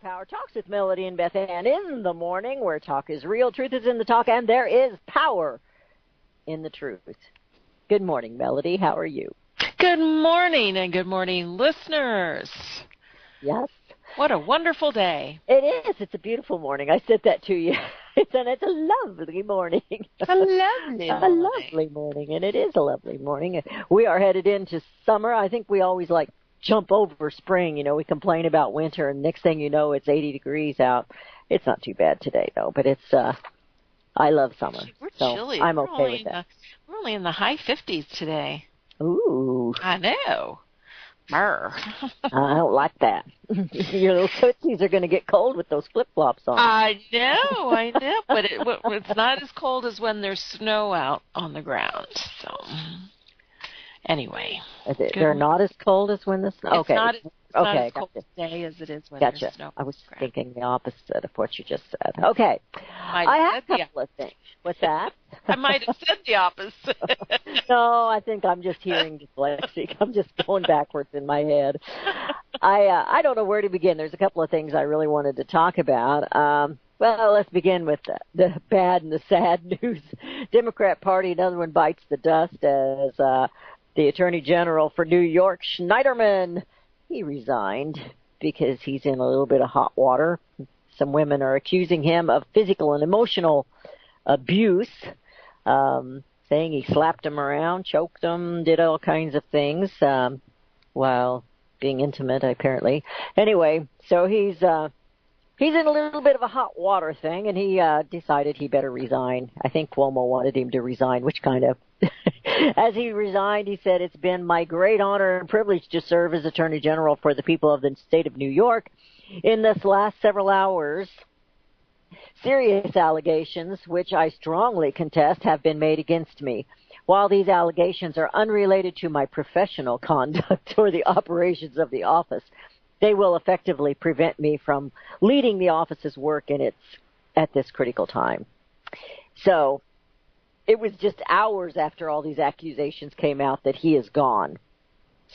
Power Talks with Melody and Beth Ann in the morning, where talk is real, truth is in the talk, and there is power in the truth. Good morning, Melody. How are you? Good morning, and good morning, listeners. Yes. What a wonderful day. It is. It's a beautiful morning. I said that to you. It's a lovely morning. A lovely morning. A lovely morning, and it is a lovely morning. We are headed into summer. I think we always jump over spring. You know, we complain about winter, and next thing you know, it's 80 degrees out. It's not too bad today, though, but it's, I love summer. We're so chilly. I'm okay with that. We're only in the high 50s today. Ooh. I know. Brr. I don't like that. Your little tootsies are going to get cold with those flip-flops on. I know, but it's not as cold as when there's snow out on the ground. So, anyway. They're not as cold as when the snow... Okay. Not as cold gotcha. today as it is when Gotcha. there's snow. I was thinking the opposite of what you just said. Okay. I have a couple of things. What's that? I might have said the opposite. No, I think I'm just hearing dyslexic. I'm just going backwards in my head. I don't know where to begin. There's a couple of things I really wanted to talk about. Well, let's begin with the bad and the sad news. Democrat Party, another one bites the dust as the Attorney General for New York, Schneiderman, he resigned because he's in a little bit of hot water. Some women are accusing him of physical and emotional abuse, saying he slapped them around, choked them, did all kinds of things while being intimate, apparently. Anyway, so he's in a little bit of a hot water thing, and he decided he better resign. I think Cuomo wanted him to resign, which kind of... As he resigned, he said, "It's been my great honor and privilege to serve as Attorney General for the people of the state of New York. In this last several hours, serious allegations, which I strongly contest, have been made against me. While these allegations are unrelated to my professional conduct or the operations of the office, they will effectively prevent me from leading the office's work at this critical time." So it was just hours after all these accusations came out that he is gone.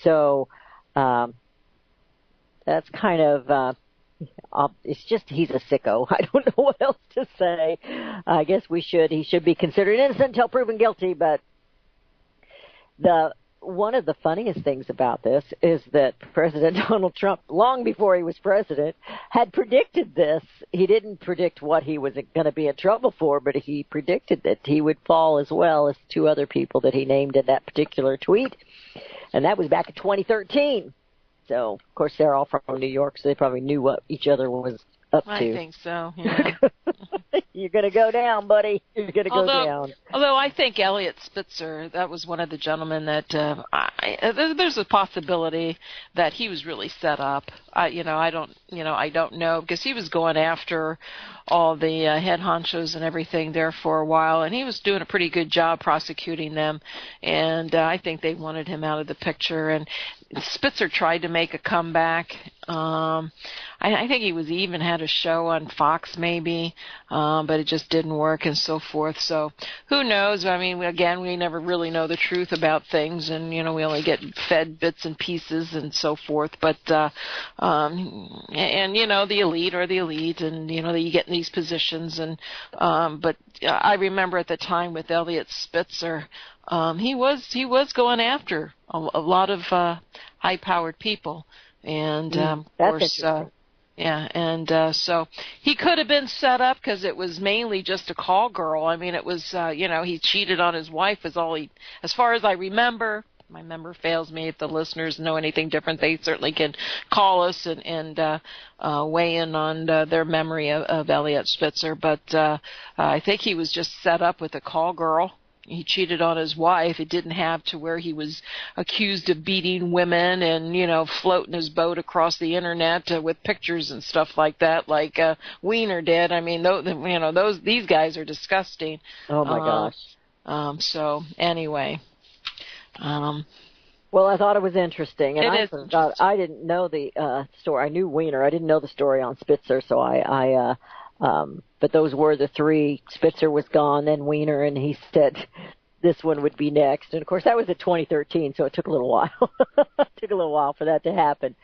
So that's kind of, it's just he's a sicko. I don't know what else to say. I guess he should be considered innocent until proven guilty, but one of the funniest things about this is that President Donald Trump, long before he was president, had predicted this. He didn't predict what he was going to be in trouble for, but he predicted that he would fall as well as two other people that he named in that particular tweet. And that was back in 2013. So, of course, they're all from New York, so they probably knew what each other was up to. I think so, yeah. You're going to go down, buddy. You're going to go down. Although I think Elliot Spitzer, that was one of the gentlemen that there's a possibility that he was really set up. I don't know, because he was going after all the head honchos and everything there for a while, and he was doing a pretty good job prosecuting them, and I think they wanted him out of the picture. And Spitzer tried to make a comeback. I think he even had a show on Fox maybe, but it just didn't work and so forth. So who knows? I mean, again, we never really know the truth about things, and, we only get fed bits and pieces and so forth. But, the elite are the elite, and, you get in these positions. And, but I remember at the time with Elliot Spitzer, he was going after a lot of high-powered people, and of course, so he could have been set up because it was mainly just a call girl. I mean, it was he cheated on his wife as far as I remember. My memory fails me. If the listeners know anything different, they certainly can call us and weigh in on their memory of Elliot Spitzer. But I think he was just set up with a call girl. He cheated on his wife. It didn't have to where he was accused of beating women and, floating his boat across the internet with pictures and stuff like that, like Weiner did. I mean, these guys are disgusting. Oh, my gosh. So, anyway. Well, I thought it was interesting, and I didn't know the story. I knew Weiner. I didn't know the story on Spitzer, so but those were the three. Spitzer was gone, then Weiner, and he said this one would be next. And, of course, that was in 2013, so it took a little while. It took a little while for that to happen.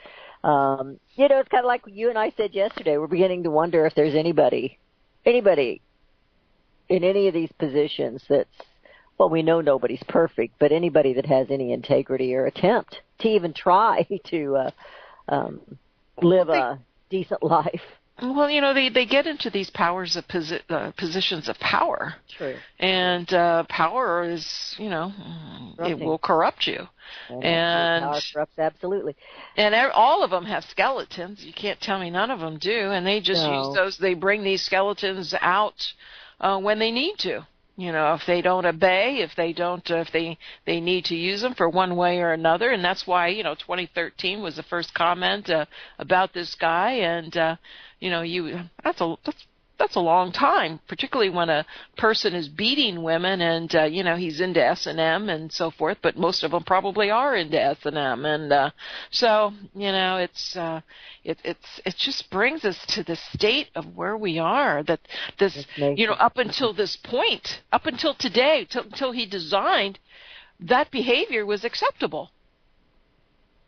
It's kind of like you and I said yesterday. We're beginning to wonder if there's anybody in any of these positions that's, well, we know nobody's perfect, but anybody that has any integrity or attempt to even try to live a decent life. Well, they get into these positions of power. True. And power is, it will corrupt you. And power corrupts, absolutely. And all of them have skeletons. You can't tell me none of them do. And they just use those. They bring these skeletons out when they need to. If they don't obey, if they need to use them for one way or another. And that's why, 2013 was the first comment about this guy. And, that's a long time, particularly when a person is beating women and, he's into S&M and so forth, but most of them probably are into S&M. And, so, it just brings us to the state of where we are, that this, up until this point, up until today, until he designed, that behavior was acceptable.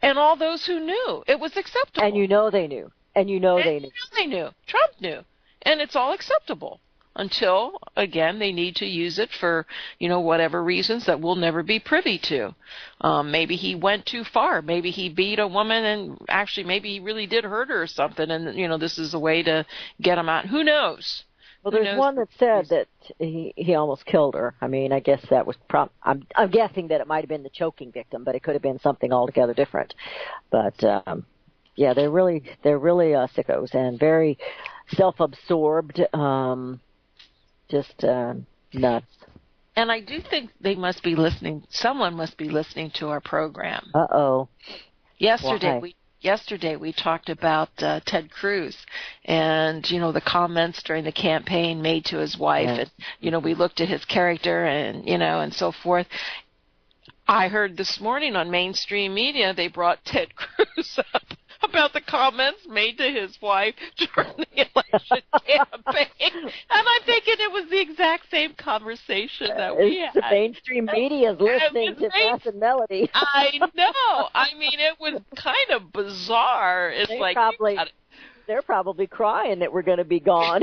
And all those who knew it was acceptable. And they knew. And they knew. Trump knew. And it's all acceptable until, again, they need to use it for, whatever reasons that we'll never be privy to. Maybe he went too far. Maybe he beat a woman and actually maybe he really did hurt her or something. And, this is a way to get him out. Who knows? Well, there's one that said that he almost killed her. I mean, I guess that was I'm guessing that it might have been the choking victim, but it could have been something altogether different. But, yeah, they're really sickos and very self-absorbed, just nuts. And I do think they must be listening. Someone must be listening to our program. Uh-oh. Yesterday we talked about Ted Cruz and, the comments during the campaign made to his wife. And, we looked at his character and, and so forth. I heard this morning on mainstream media they brought Ted Cruz up about the comments made to his wife during the election campaign. And I'm thinking it was the exact same conversation that we had. The mainstream media is listening to Beth and Melody. I know. I mean, it was kind of bizarre. It's they're probably crying that we're going to be gone.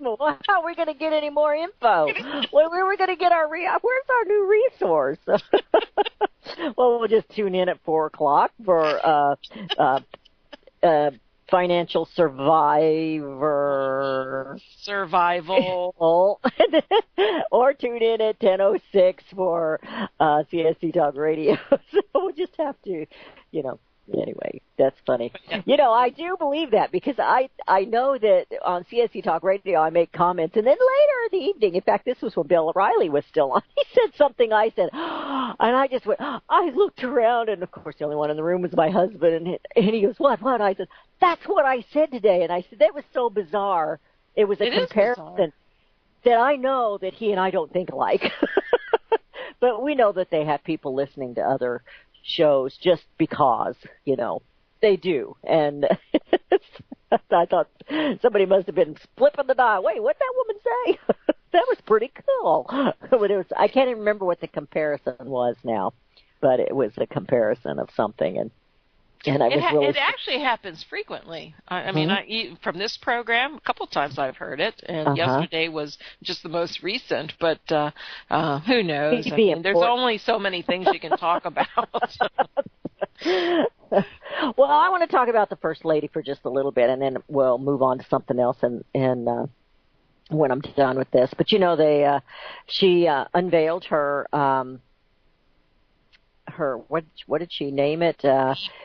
Well, how are we going to get any more info? Where are we going to get where's our new resource? Well, we'll just tune in at 4:00 for financial survival, or tune in at 10:06 for CSC Talk Radio. So we'll just have to, Anyway, that's funny. I do believe that because I know that on CSC Talk Radio I make comments, and then later in the evening, in fact, this was when Bill O'Reilly was still on, he said something I said, and I just went, I looked around, and of course the only one in the room was my husband, and he goes, what? I said, that's what I said today, and I said, that was so bizarre. It was a comparison that I know that he and I don't think alike. But we know that they have people listening to other shows just because, they do. And I thought somebody must have been flipping the dial. Wait, what'd that woman say? That was pretty cool. But I can't even remember what the comparison was now, but it was a comparison of something. And it actually happens frequently. I mean, from this program, a couple times I've heard it, and yesterday was just the most recent. But who knows? There's only so many things you can talk about. Well, I want to talk about the First Lady for just a little bit, and then we'll move on to something else. And when I'm done with this, but she unveiled her. What did she name it?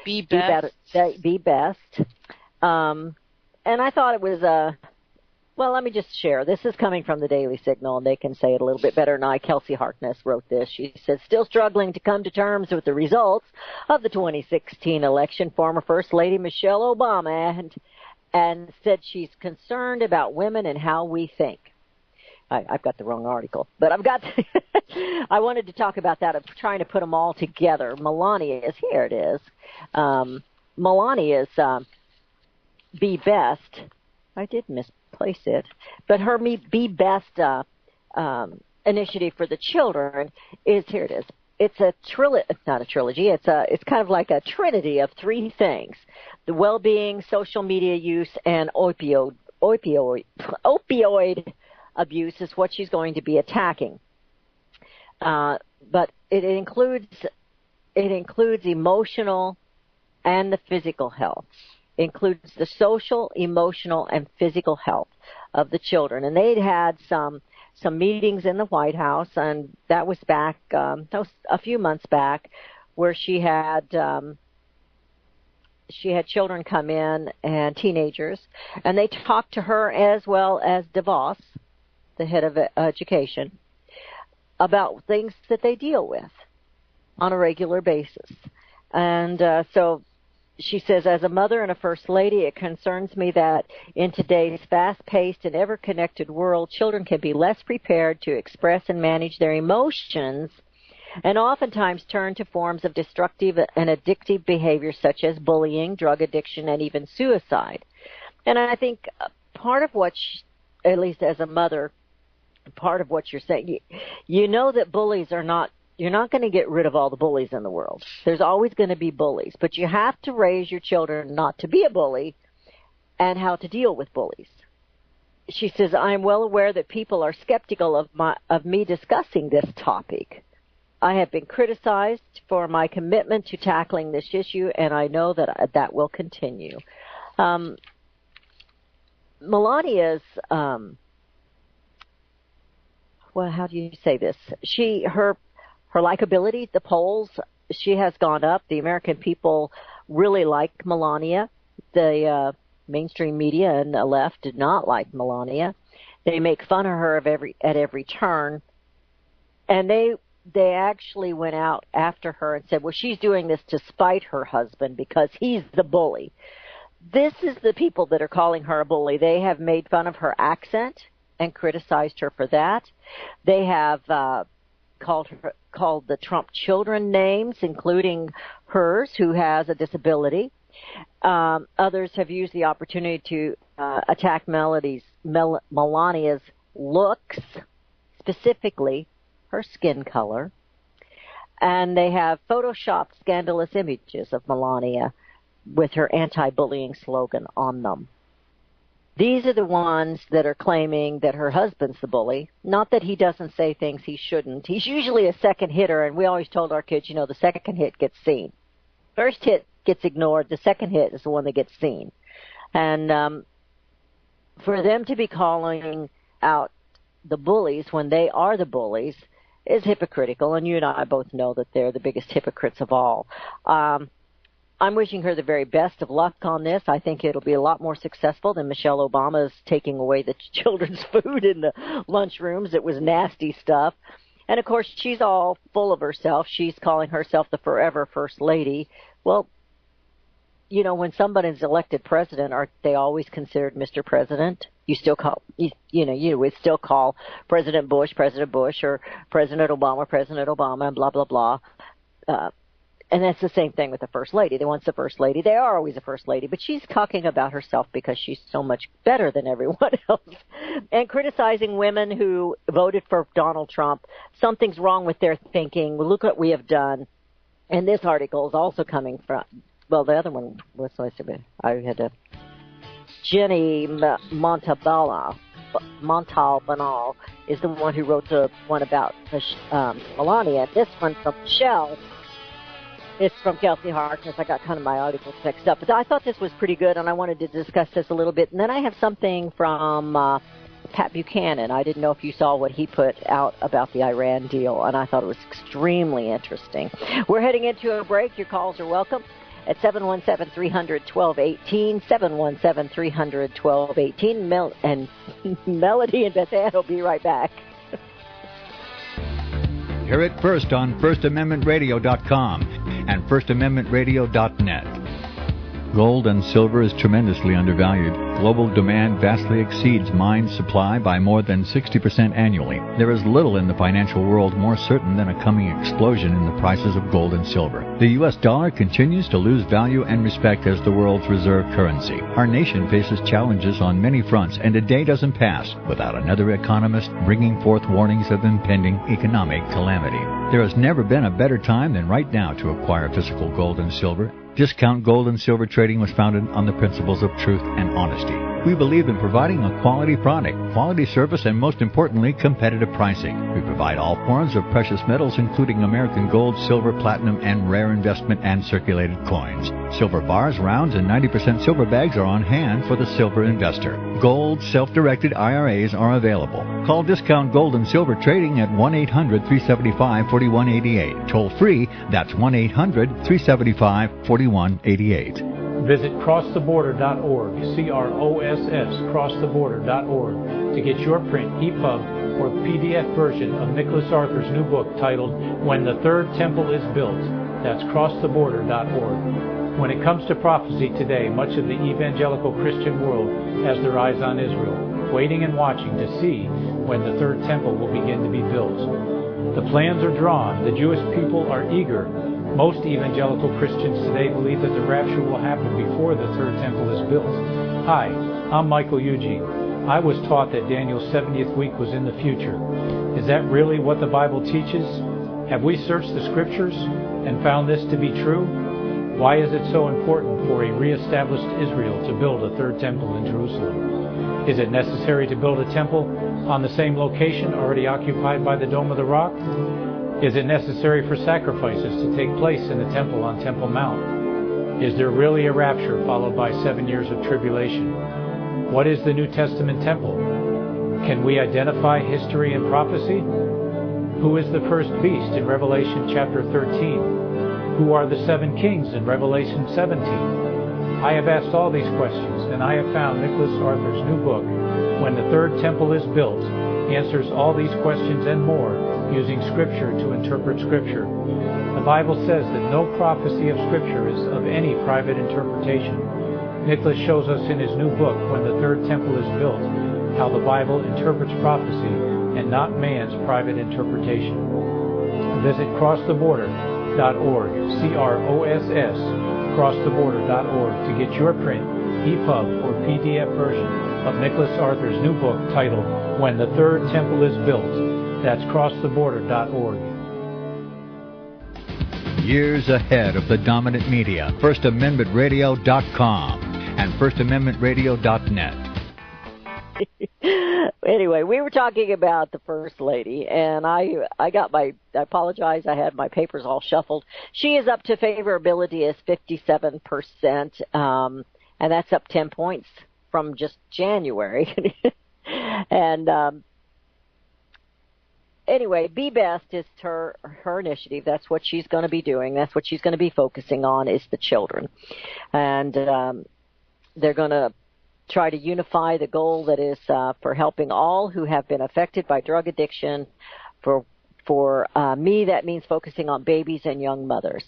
Be Best. Be Best. And I thought it was well, let me just share. This is coming from the Daily Signal, and they can say it a little bit better than I. Kelsey Harkness wrote this. She says, still struggling to come to terms with the results of the 2016 election, former First Lady Michelle Obama and said she's concerned about women and how we think. I've got the wrong article, but I wanted to talk about that. I'm trying to put them all together. Melania's, here it is. Melania's Be Best. I did misplace it, but her Be Best initiative for the children is, here it is. it's a it's not a trilogy. It's kind of like a trinity of three things: the well-being, social media use, and opioid abuse is what she's going to be attacking. But it includes emotional and the physical health. It includes the social, emotional, and physical health of the children. And they'd had some meetings in the White House, and that was back a few months back, where she had children come in and teenagers, and they talked to her as well as DeVos, the head of education, about things that they deal with on a regular basis. And so she says, as a mother and a first lady, it concerns me that in today's fast-paced and ever-connected world, children can be less prepared to express and manage their emotions and oftentimes turn to forms of destructive and addictive behavior such as bullying, drug addiction, and even suicide. And I think part of what, at least as a mother, part of what you're saying, you know that bullies are not, you're not going to get rid of all the bullies in the world. There's always going to be bullies, but you have to raise your children not to be a bully and how to deal with bullies. She says, I am well aware that people are skeptical of me discussing this topic. I have been criticized for my commitment to tackling this issue, and I know that that will continue. Melania's, well, how do you say this? Her likability, the polls, she has gone up. The American people really like Melania. The mainstream media and the left did not like Melania. They make fun of her at every turn. And they actually went out after her and said, well, she's doing this to spite her husband because he's the bully. This is the people that are calling her a bully. They have made fun of her accent and criticized her for that. They have called the Trump children names, including hers, who has a disability. Others have used the opportunity to attack Melania's looks, specifically her skin color. And they have photoshopped scandalous images of Melania with her anti-bullying slogan on them. These are the ones that are claiming that her husband's the bully. Not that he doesn't say things he shouldn't. He's usually a second hitter, and we always told our kids, the second hit gets seen. First hit gets ignored. The second hit is the one that gets seen. And for them to be calling out the bullies when they are the bullies is hypocritical, and you and I both know that they're the biggest hypocrites of all. I'm wishing her the very best of luck on this. I think it'll be a lot more successful than Michelle Obama's taking away the children's food in the lunchrooms. It was nasty stuff. And, of course, she's all full of herself. She's calling herself the forever First Lady. Well, when somebody's elected president, aren't they always considered Mr. President? You still call, you would still call President Bush, or President Obama, and blah, blah, blah. And that's the same thing with the First Lady. They want the First Lady. They are always a First Lady, but she's talking about herself because she's so much better than everyone else. And criticizing women who voted for Donald Trump. Something's wrong with their thinking. Look what we have done. And this article is also coming from, well, the other one was, I had Jenny Montalbanal is the one who wrote the one about Melania. This one from Michelle. It's from Kelsey Harkness. I got kind of my articles mixed up. But I thought this was pretty good, and I wanted to discuss this a little bit. And then I have something from Pat Buchanan. I didn't know if you saw what he put out about the Iran deal, and I thought it was extremely interesting. We're heading into a break. Your calls are welcome at 717-300-1218, 717-300-1218. And Melody and Beth Ann will be right back. Hear it first on FirstAmendmentRadio.com and FirstAmendmentRadio.net. Gold and silver is tremendously undervalued. Global demand vastly exceeds mine supply by more than 60% annually. There is little in the financial world more certain than a coming explosion in the prices of gold and silver. The U.S. dollar continues to lose value and respect as the world's reserve currency. Our nation faces challenges on many fronts, and a day doesn't pass without another economist bringing forth warnings of impending economic calamity. There has never been a better time than right now to acquire physical gold and silver. Discount Gold and Silver Trading was founded on the principles of truth and honesty. We believe in providing a quality product, quality service, and most importantly, competitive pricing. We provide all forms of precious metals, including American gold, silver, platinum, and rare investment and circulated coins. Silver bars, rounds, and 90% silver bags are on hand for the silver investor. Gold self-directed IRAs are available. Call Discount Gold and Silver Trading at 1-800-375-4188. Toll free, that's 1-800-375-4188. Visit crosstheborder.org, C-R-O-S-S, crosstheborder.org, to get your print, EPUB, or PDF version of Nicholas Arthur's new book titled When the Third Temple is Built. That's crosstheborder.org. When it comes to prophecy today, much of the evangelical Christian world has their eyes on Israel, waiting and watching to see when the third temple will begin to be built. The plans are drawn. The Jewish people are eager. Most evangelical Christians today believe that the rapture will happen before the third temple is built. Hi, I'm Michael Eugene. I was taught that Daniel's 70th week was in the future. Is that really what the Bible teaches? Have we searched the Scriptures and found this to be true? Why is it so important for a reestablished Israel to build a third temple in Jerusalem? Is it necessary to build a temple on the same location already occupied by the Dome of the Rock? Is it necessary for sacrifices to take place in the temple on Temple Mount? Is there really a rapture followed by 7 years of tribulation? What is the New Testament temple? Can we identify history and prophecy? Who is the first beast in Revelation chapter 13? Who are the 7 kings in Revelation 17? I have asked all these questions, and I have found Nicholas Arthur's new book, When the Third Temple is Built, answers all these questions and more using Scripture to interpret Scripture. The Bible says that no prophecy of Scripture is of any private interpretation. Nicholas shows us in his new book, When the Third Temple is Built, how the Bible interprets prophecy and not man's private interpretation. Visit crosstheborder.org, C-R-O-S-S, crosstheborder.org, to get your print, EPUB, or PDF version of Nicholas Arthur's new book titled When the Third Temple is Built. That's crosstheborder.org. Years ahead of the dominant media, FirstAmendmentRadio.com and FirstAmendmentRadio.net. Anyway, we were talking about the First Lady, and I apologize, I had my papers all shuffled. She is up to favorability as 57%, and that's up 10 points from just January. And anyway, Be Best is her initiative. That's what she's going to be doing. That's what she's going to be focusing on, is the children. And they're going to try to unify the goal that is for helping all who have been affected by drug addiction. For me, that means focusing on babies and young mothers.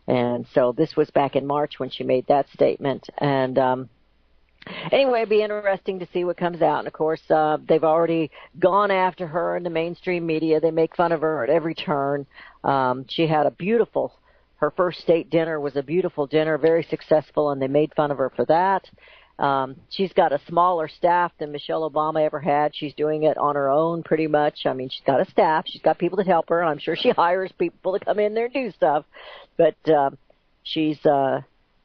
And so this was back in March when she made that statement. And anyway, it'd be interesting to see what comes out. And, of course, they've already gone after her in the mainstream media. They make fun of her at every turn. She had her first state dinner was a beautiful dinner, very successful, and they made fun of her for that. She's got a smaller staff than Michelle Obama ever had. She's doing it on her own pretty much. I mean, she's got a staff. She's got people that help her. I'm sure she hires people to come in there and do stuff. But she's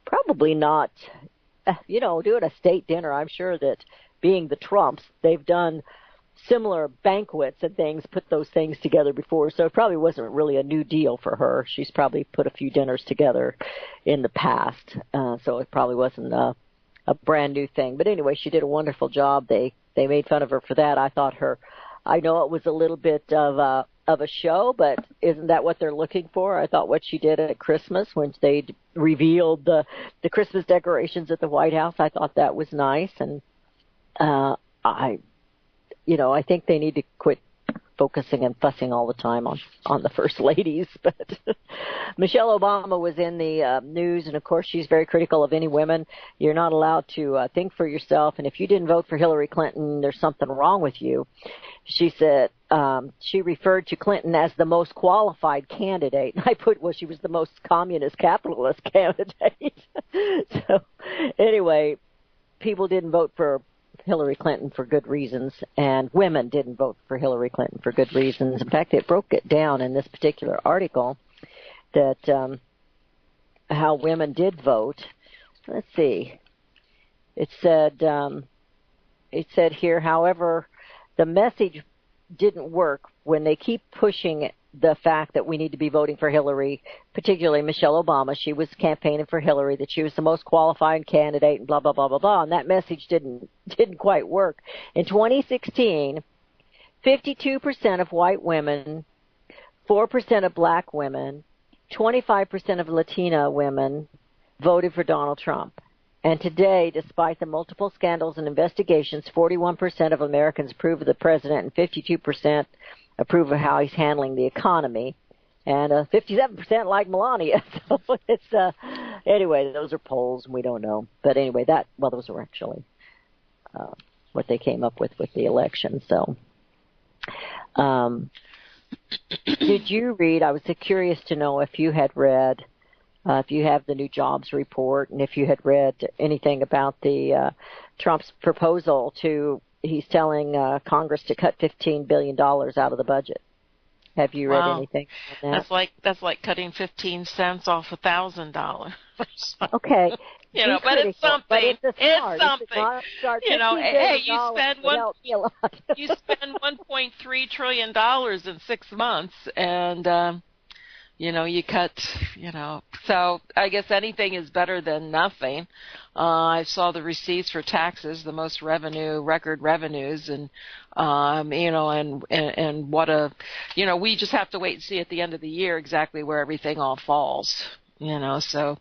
probably not, doing a state dinner. I'm sure that being the Trumps, they've done similar banquets and things, put those things together before. So it probably wasn't really a new deal for her. She's probably put a few dinners together in the past. So it probably wasn't a brand new thing. But anyway, she did a wonderful job. They made fun of her for that. I know it was a little bit of a show, but isn't that what they're looking for? I thought what she did at Christmas when they revealed the Christmas decorations at the White House, I thought that was nice. And I think they need to quit focusing and fussing all the time on the first ladies. But Michelle Obama was in the news, and of course she's very critical of any women. You're not allowed to think for yourself, and if you didn't vote for Hillary Clinton, there's something wrong with you. She said she referred to Clinton as the most qualified candidate. I put, well, she was the most communist capitalist candidate. So anyway, people didn't vote for Hillary Clinton for good reasons, and women didn't vote for Hillary Clinton for good reasons. In fact, it broke it down in this particular article that how women did vote. Let's see. It said here, however, the message didn't work when they keep pushing the fact that we need to be voting for Hillary, particularly Michelle Obama. She was campaigning for Hillary, that she was the most qualified candidate, and blah, blah, blah, blah, blah. And that message didn't quite work. In 2016, 52% of white women, 4% of black women, 25% of Latina women voted for Donald Trump. And today, despite the multiple scandals and investigations, 41% of Americans approve of the president and 52% approve of how he's handling the economy. And 57% like Melania. So it's, anyway, those are polls, and we don't know. But anyway, those were actually what they came up with the election. So did you read, I was curious to know if you had read, if you have the new jobs report, and if you had read anything about the Trump's proposal he's telling Congress to cut $15 billion out of the budget. Have you read anything on that? That's like cutting 15 cents off $1,000. Okay. But it's something. But it's something. Hey, you spend $1.3 trillion in 6 months, and you cut, so I guess anything is better than nothing. I saw the receipts for taxes, the most record revenues, and, and what we just have to wait and see at the end of the year exactly where everything all falls. So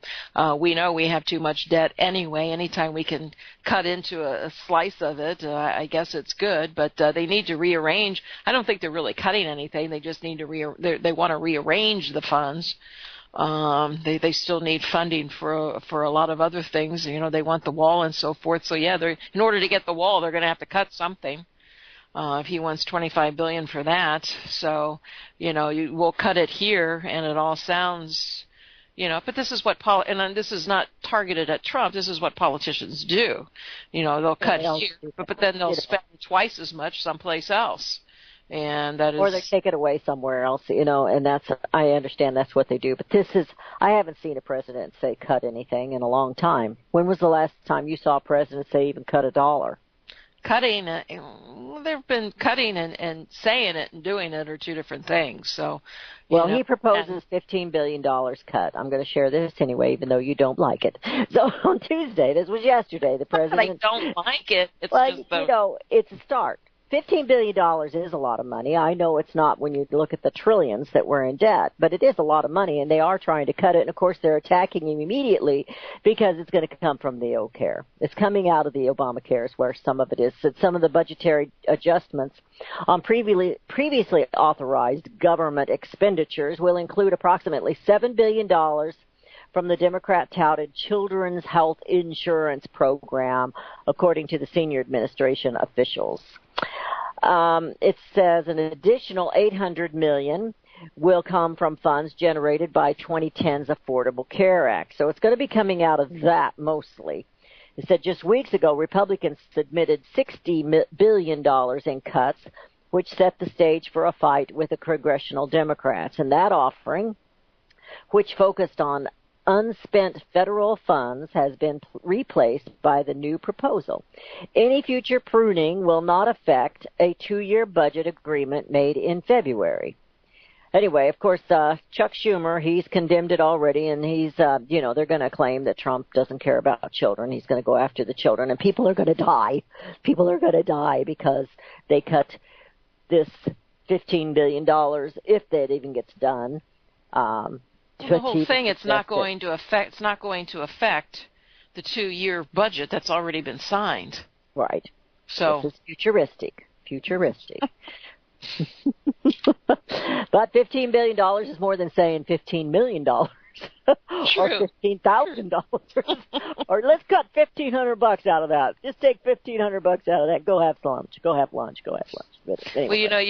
we know we have too much debt anyway. Anytime we can cut into a slice of it, I guess it's good. But they need to rearrange. I don't think they're really cutting anything. They just need to they want to rearrange the funds. They still need funding for a lot of other things. They want the wall and so forth. So yeah, in order to get the wall, they're going to have to cut something. If he wants $25 billion for that, so we'll cut it here, and it all sounds. But this is what and this is not targeted at Trump. This is what politicians do. They'll cut here, but then they'll spend twice as much someplace else, and that is. Or they take it away somewhere else, and I understand that's what they do. But I haven't seen a president say cut anything in a long time. When was the last time you saw a president say even cut $1? Cutting, they've been cutting and saying it and doing it are two different things. So, he proposes $15 billion cut. I'm going to share this anyway, even though you don't like it. So on Tuesday, this was yesterday, the president. I don't like it. It's it's a start. $15 billion is a lot of money. I know it's not when you look at the trillions that we're in debt, but it is a lot of money, and they are trying to cut it. And, of course, they're attacking him immediately because it's going to come from the Obamacare. It's coming out of the Obamacare is where some of it is. So some of the budgetary adjustments on previously authorized government expenditures will include approximately $7 billion from the Democrat-touted Children's Health Insurance Program, according to the senior administration officials. It says an additional $800 million will come from funds generated by 2010's Affordable Care Act. So it's going to be coming out of that mostly. It said just weeks ago, Republicans submitted $60 billion in cuts, which set the stage for a fight with the congressional Democrats. And that offering, which focused on unspent federal funds, has been replaced by the new proposal. Any future pruning will not affect a 2-year budget agreement made in February. Anyway, of course, Chuck Schumer, he's condemned it already, and he's, they're going to claim that Trump doesn't care about children. He's going to go after the children, and people are going to die. People are going to die because they cut this $15 billion, if that even gets done. The whole thing, it's not going to affect the 2-year budget that's already been signed. Right. So this is futuristic. But $15 billion is more than saying $15 million. Or $15,000, or let's cut $1,500 out of that. Just take $1,500 out of that. Go have lunch. Go have lunch. But anyway. Well,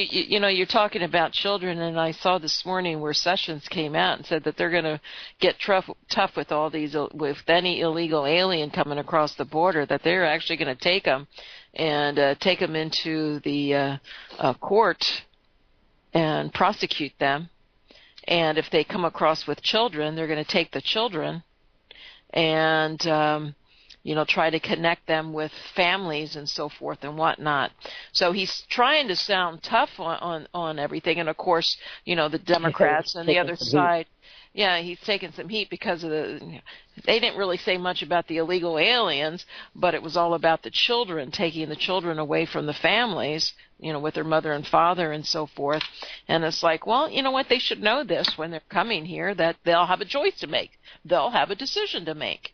you're talking about children, and I saw this morning where Sessions came out and said that they're going to get tough with all these, with any illegal alien coming across the border. That they're actually going to take them and take them into the court and prosecute them. And if they come across with children, they're going to take the children and, try to connect them with families and so forth and whatnot. So he's trying to sound tough on everything. And, of course, the Democrats and the other side, he's taking some heat because of they didn't really say much about the illegal aliens, but it was all about the children, taking the children away from the families, with their mother and father and so forth. And it's like, well, you know what? They should know this when they're coming here, that they'll have a choice to make. They'll have a decision to make.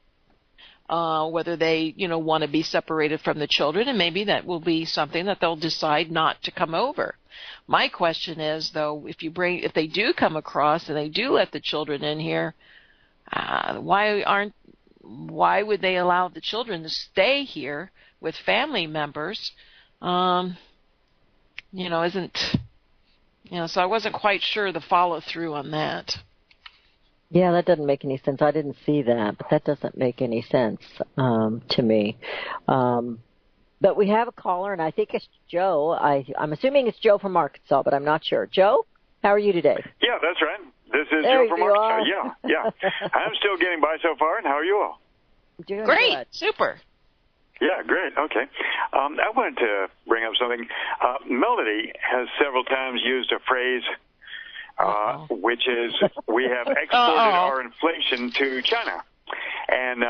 Whether they, want to be separated from the children, and maybe that will be something that they'll decide not to come over. My question is, though, if they do come across and they do let the children in here, why would they allow the children to stay here with family members? So I wasn't quite sure the follow through on that. Yeah, that doesn't make any sense. I didn't see that, but that doesn't make any sense to me. But we have a caller, and I think it's Joe. I'm assuming it's Joe from Arkansas, but I'm not sure. Joe, how are you today? Yeah, that's right. This is there Joe from Arkansas. Yeah. I'm still getting by so far, and how are you all? Doing great. Good. Super. Yeah, great. Okay. I wanted to bring up something. Melody has several times used a phrase which is we have exported our inflation to China. And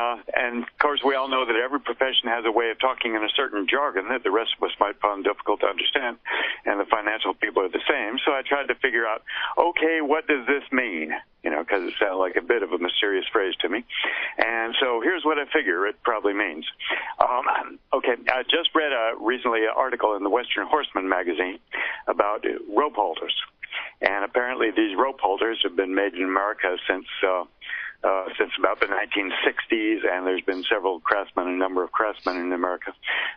of course, we all know that every profession has a way of talking in a certain jargon that the rest of us might find difficult to understand, and the financial people are the same. So I tried to figure out, okay, what does this mean? Because it sounded like a bit of a mysterious phrase to me. And so here's what I figure it probably means. Okay, I just read recently an article in the Western Horseman magazine about rope halters. And apparently these rope halters have been made in America since about the 1960s, and there's been a number of craftsmen in America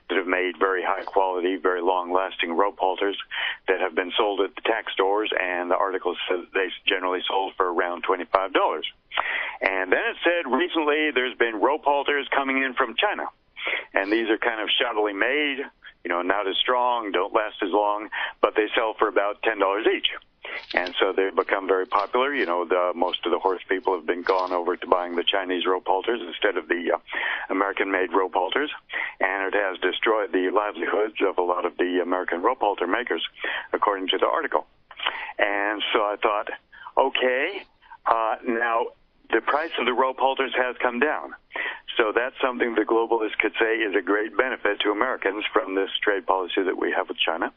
that have made very high quality, very long-lasting rope halters that have been sold at the tack stores, and the article says they generally sold for around $25. And then it said recently there's been rope halters coming in from China, and these are kind of shoddily made, not as strong, don't last as long, but they sell for about $10 each. And so they've become very popular. Most of the horse people have been gone over to buying the Chinese rope halters instead of the American-made rope halters. And it has destroyed the livelihoods of a lot of the American rope halter makers, according to the article. And so I thought, okay, now the price of the rope halters has come down. So that's something the globalists could say is a great benefit to Americans from this trade policy that we have with China.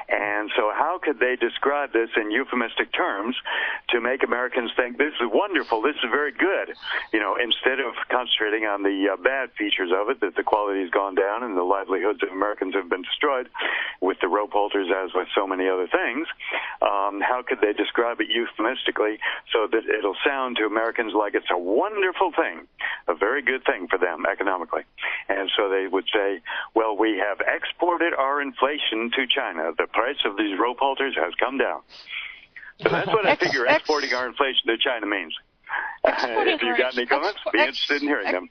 And so how could they describe this in euphemistic terms to make Americans think this is wonderful, this is very good, instead of concentrating on the bad features of it, that the quality has gone down and the livelihoods of Americans have been destroyed with the rope halters as with so many other things. How could they describe it euphemistically so that it'll sound to Americans like it's a wonderful thing, a very good thing for them economically? And so they would say, well, we have exported our inflation to China. The price of these rope halters has come down. So that's what I figure exporting our inflation to China means. If you've got any comments, be interested in hearing them.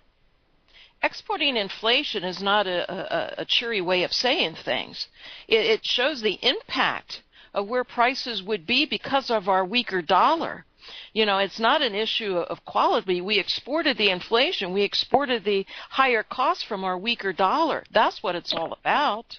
Exporting inflation is not a cheery way of saying things. It shows the impact of where prices would be because of our weaker dollar. It's not an issue of quality. We exported the inflation. We exported the higher costs from our weaker dollar. That's what it's all about.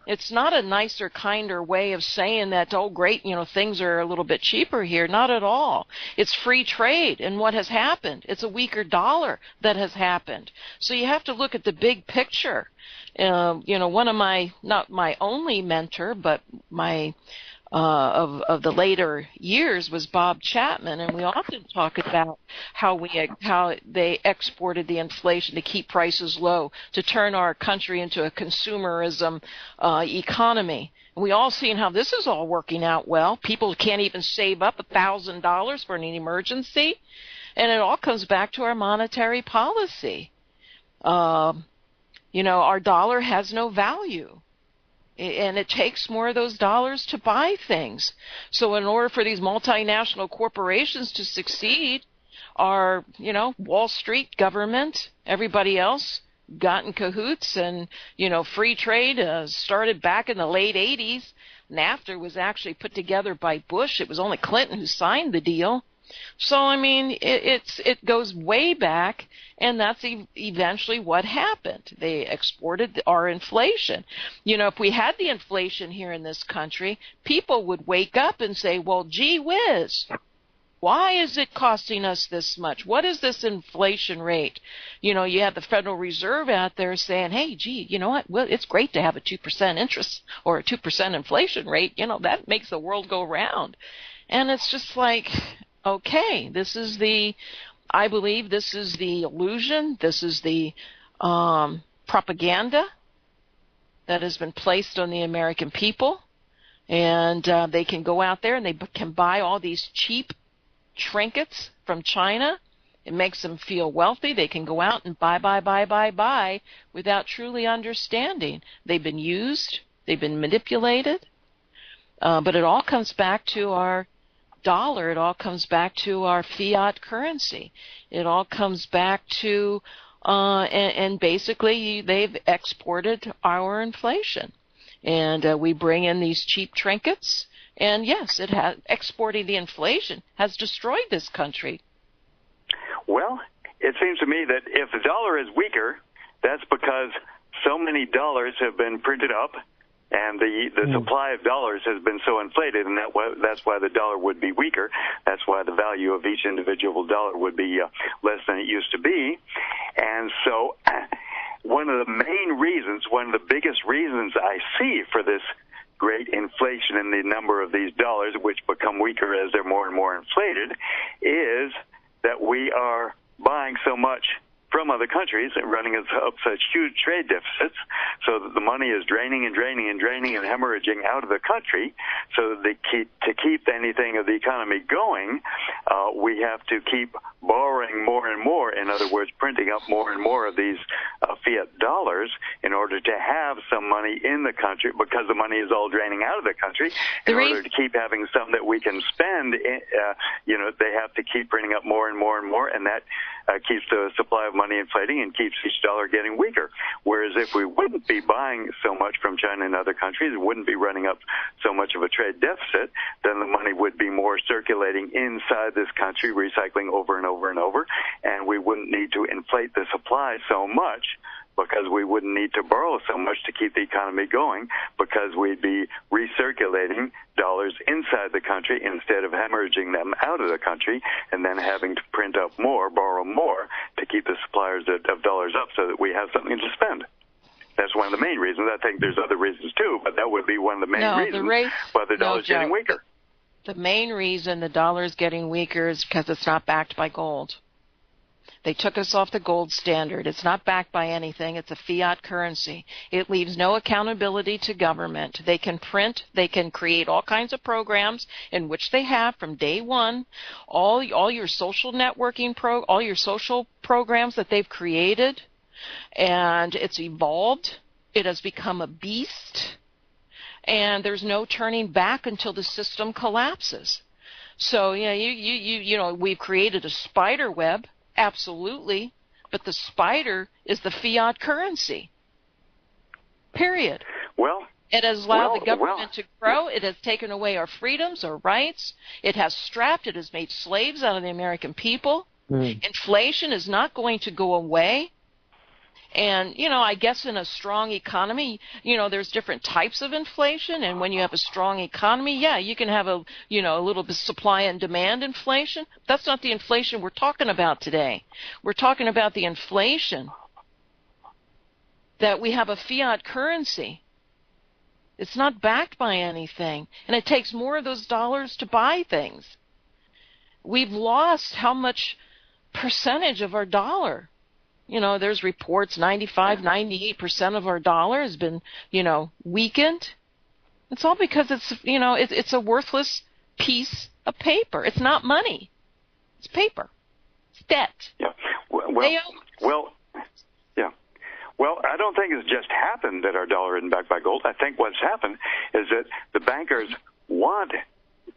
It's not a nicer, kinder way of saying that, oh, great, things are a little bit cheaper here. Not at all. It's free trade. And what has happened? It's a weaker dollar that has happened. So you have to look at the big picture. One of my, not my only mentor, but my of the later years was Bob Chapman, and we often talk about how they exported the inflation to keep prices low, to turn our country into a consumerism economy. And we all seen how this is all working out well. People can't even save up $1,000 for an emergency, and it all comes back to our monetary policy. Our dollar has no value. And it takes more of those dollars to buy things. So in order for these multinational corporations to succeed, our, Wall Street, government, everybody else got in cahoots, and, free trade started back in the late 80s. NAFTA was actually put together by Bush. It was only Clinton who signed the deal. So, I mean, it goes way back, and that's eventually what happened. They exported our inflation. If we had the inflation here in this country, people would wake up and say, well, gee whiz, why is it costing us this much? What is this inflation rate? You have the Federal Reserve out there saying, hey, gee, you know what? Well, it's great to have a 2% interest or a 2% inflation rate. That makes the world go round. And it's just like, okay, I believe this is the illusion, this is the propaganda that has been placed on the American people, and they can go out there and they can buy all these cheap trinkets from China. It makes them feel wealthy. They can go out and buy without truly understanding. They've been used, they've been manipulated, but it all comes back to our dollar. It all comes back to our fiat currency. It all comes back to, and basically they've exported our inflation. And we bring in these cheap trinkets. And yes, exporting the inflation has destroyed this country. Well, it seems to me that if the dollar is weaker, that's because so many dollars have been printed up, and the supply of dollars has been so inflated, and that's why the dollar would be weaker. That's why the value of each individual dollar would be less than it used to be. And so one of the biggest reasons I see for this great inflation in the number of these dollars, which become weaker as they're more and more inflated, is that we are buying so much from other countries and running up such huge trade deficits, so that the money is draining and hemorrhaging out of the country. So that to keep anything of the economy going, we have to keep borrowing more and more. In other words, printing up more and more of these fiat dollars in order to have some money in the country, because the money is all draining out of the country. In order to keep having some that we can spend, they have to keep printing up more and more and more, and that keeps the supply of money inflating and keeps each dollar getting weaker. Whereas if we wouldn't be buying so much from China and other countries, it wouldn't be running up so much of a trade deficit, then the money would be more circulating inside this country, recycling over and over and over, and we wouldn't need to inflate the supply so much, because we wouldn't need to borrow so much to keep the economy going, because we'd be recirculating dollars inside the country instead of hemorrhaging them out of the country and then having to print up more, borrow more to keep the suppliers of dollars up so that we have something to spend. That's one of the main reasons. I think there's other reasons too, but that would be one of the main reasons why the dollar's getting weaker. The main reason the dollar is getting weaker is because it's not backed by gold. They took us off the gold standard. It's not backed by anything. It's a fiat currency. It leaves no accountability to government. They can print, they can create all kinds of programs, in which they have from day one. All your social networking all your social programs that they've created, and it's evolved. It has become a beast, and there's no turning back until the system collapses. So we've created a spider web. Absolutely, but the spider is the fiat currency. Period. Well, it has allowed the government to grow. It has taken away our freedoms, our rights. It has made slaves out of the American people. Inflation is not going to go away. And, I guess in a strong economy, there's different types of inflation. And when you have a strong economy, you can have a little bit supply and demand inflation. That's not the inflation we're talking about today. We're talking about the inflation that we have a fiat currency It's not backed by anything, and it takes more of those dollars to buy things. We've lost how much percentage of our dollar. You know, there's reports 95, 98% of our dollar has been, weakened. It's all because it's a worthless piece of paper. It's not money. It's paper. It's debt. Yeah. Well, I don't think it's just happened that our dollar isn't backed by gold. I think what's happened is that the bankers want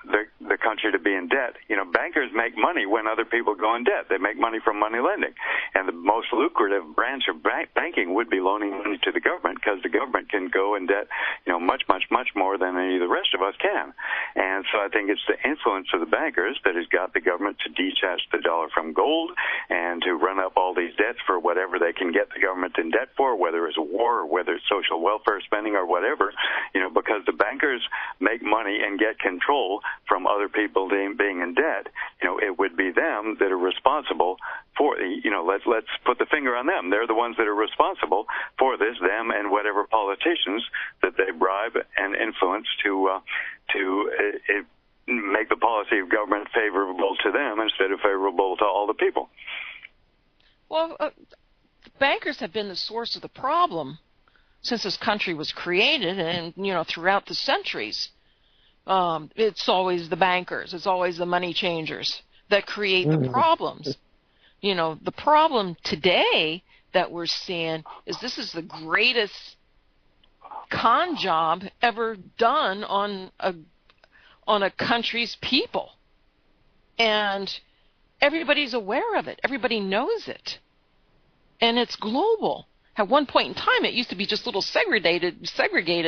the country to be in debt. Bankers make money when other people go in debt. They make money from money lending. And the most lucrative branch of banking would be loaning money to the government, because the government can go in debt, much, much, much more than any of the rest of us can. And so I think it's the influence of the bankers that has got the government to detach the dollar from gold and to run up all these debts for whatever they can get the government in debt for, whether it's a war or whether it's social welfare spending or whatever, because the bankers make money and get control from other people being in debt. It would be them that are responsible for, let's put the finger on them. They're the ones that are responsible for this, them and whatever politicians that they bribe and influence to make the policy of government favorable to them instead of favorable to all the people. Well, the bankers have been the source of the problem since this country was created, and, throughout the centuries. It's always the bankers, it's always the money changers that create the problems. The problem today that we're seeing is this is the greatest con job ever done on a country's people. And everybody's aware of it. Everybody knows it. And it's global. At one point in time, it used to be just little segregated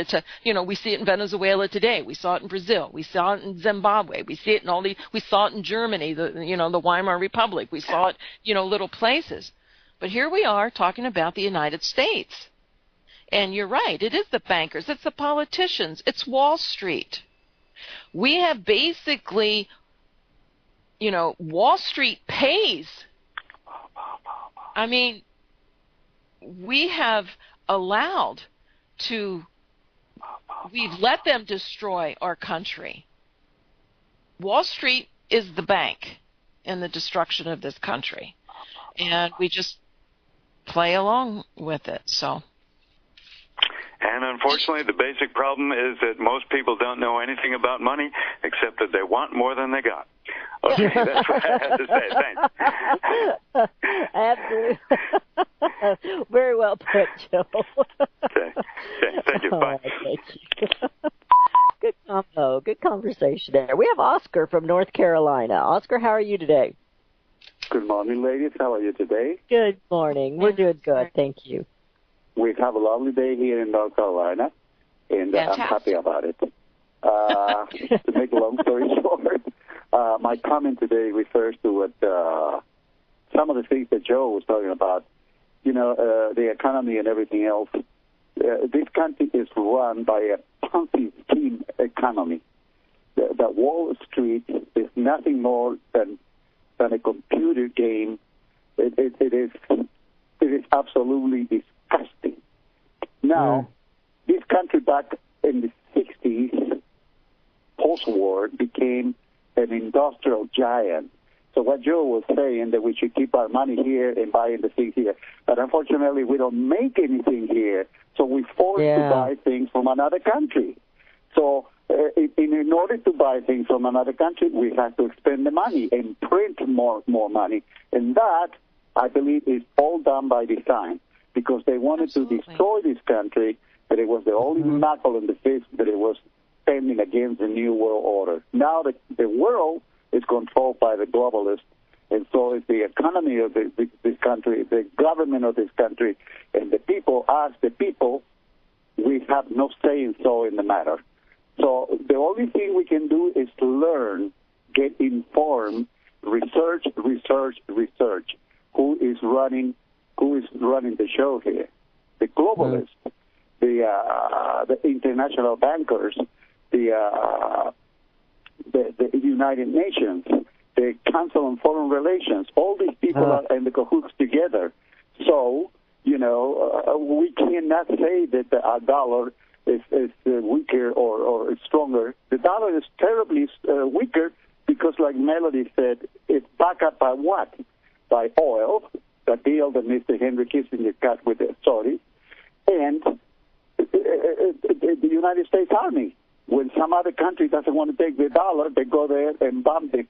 to, we see it in Venezuela today. We saw it in Brazil. We saw it in Zimbabwe. We see it in we saw it in Germany, the Weimar Republic. We saw it, little places. But here we are talking about the United States. And you're right. It is the bankers. It's the politicians. It's Wall Street. We have basically, Wall Street pays. I mean, we have we've let them destroy our country. Wall Street is the bank in the destruction of this country. And we just play along with it, so. And unfortunately, the basic problem is that most people don't know anything about money except that they want more than they got. Okay, that's what I had to say. Thanks. Absolutely. Very well put, Joe. Okay. Thank you. Bye. Thank you. Good combo. Good conversation there. We have Oscar from North Carolina. Oscar, how are you today? Good morning, ladies. How are you today? Good morning. We're doing good. Thank you. We have a lovely day here in North Carolina, and I'm happy about it. To make a long story short, my comment today refers to what some of the things that Joe was talking about, the economy and everything else. This country is run by a Ponzi scheme economy. The Wall Street is nothing more than a computer game. It is absolutely disgusting. Now, this country back in the 60s, post-war, became an industrial giant. So what Joe was saying, that we should keep our money here and buy the things here. But unfortunately, we don't make anything here, so we're forced to buy things from another country. So in order to buy things from another country, we have to expend the money and print more money. And that, I believe, is all done by design, because they wanted to destroy this country, but it was the only knuckle in the face that it was standing against the New World Order. Now the world is controlled by the globalists, and so is the economy of this country, the government of this country, and the people, as the people, we have no say in the matter. So the only thing we can do is to learn, get informed, research. Who is running the show here? The globalists, the international bankers, the United Nations, the Council on Foreign Relations. All these people are in the cahoots together. So, we cannot say that our dollar is weaker or stronger. The dollar is terribly weaker because, like Melody said, it's backed up by what? By oil, the deal that Mr. Henry Kissinger cut with the Saudis, and the United States Army. When some other country doesn't want to take the dollar, they go there and bomb the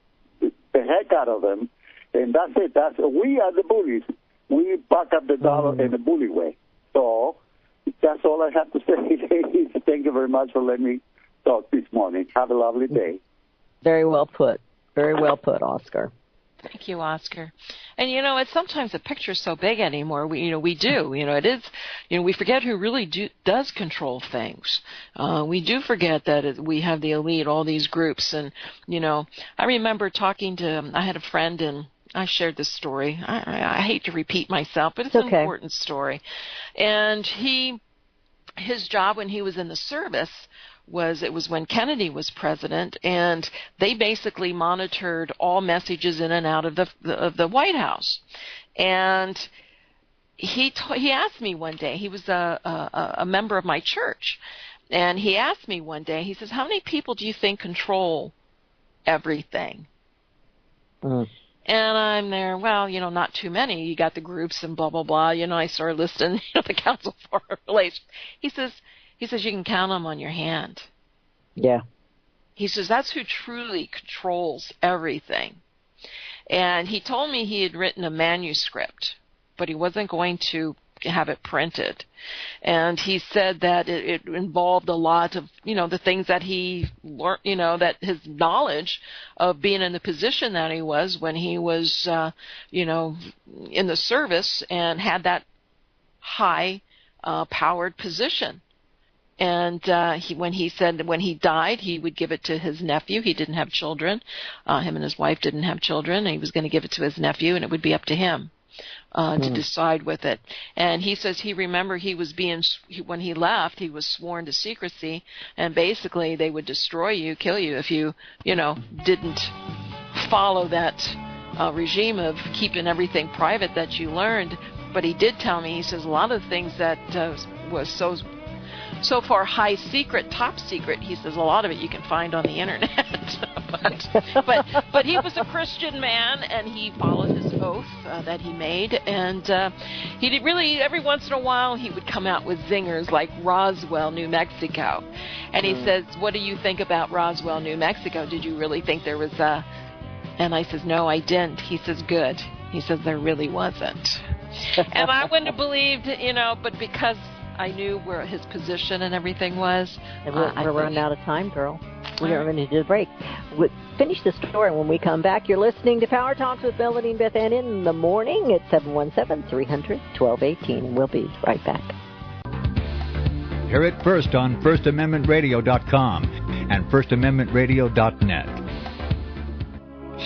heck out of them. And that's it. We are the bullies. We back up the dollar in a bully way. So that's all I have to say. Thank you very much for letting me talk this morning. Have a lovely day. Very well put. Very well put, Oscar. Thank you, Oscar. And it's sometimes the picture's so big anymore. We do. It is. We forget who really does control things. We do forget that we have the elite, all these groups, and I remember talking to. I had a friend, and I shared this story. I hate to repeat myself, but it's an important story. And his job when he was in the service was when Kennedy was president, and they basically monitored all messages in and out of the White House. And he asked me one day. He was a member of my church, and he asked me one day. He says, "How many people do you think control everything?" And I'm there, well, not too many. You got the groups and blah, blah, blah. I started listing, the Council for Relations. He says, you can count them on your hand. Yeah. He says, that's who truly controls everything. And he told me he had written a manuscript, but he wasn't going to have it printed. And he said that it involved a lot of, the things that he learned, that his knowledge of being in the position that he was when he was, in the service and had that high powered position. And when he died, he would give it to his nephew. He didn't have children. Him and his wife didn't have children. And he was going to give it to his nephew, and it would be up to him to decide with it. And he says he remembered when he left, he was sworn to secrecy, and basically they would destroy you, kill you if you, didn't follow that regime of keeping everything private that you learned. But he did tell me, he says, a lot of things that was so far high secret, top secret, he says a lot of it you can find on the internet. but he was a Christian man, and he followed his oath that he made, and he did really, every once in a while he would come out with zingers like Roswell, New Mexico. And he says, what do you think about Roswell, New Mexico? Did you really think there was a... And I says, no, I didn't. He says, good. He says, there really wasn't. And I wouldn't have believed, but because I knew where his position and everything was. And we're running out of time, girl. We're going to do the break. We'll finish the story when we come back. You're listening to Power Talks with Melody and Beth Ann in the morning at 717-300-1218. And we'll be right back. Hear it first on FirstAmendmentRadio.com and FirstAmendmentRadio.net.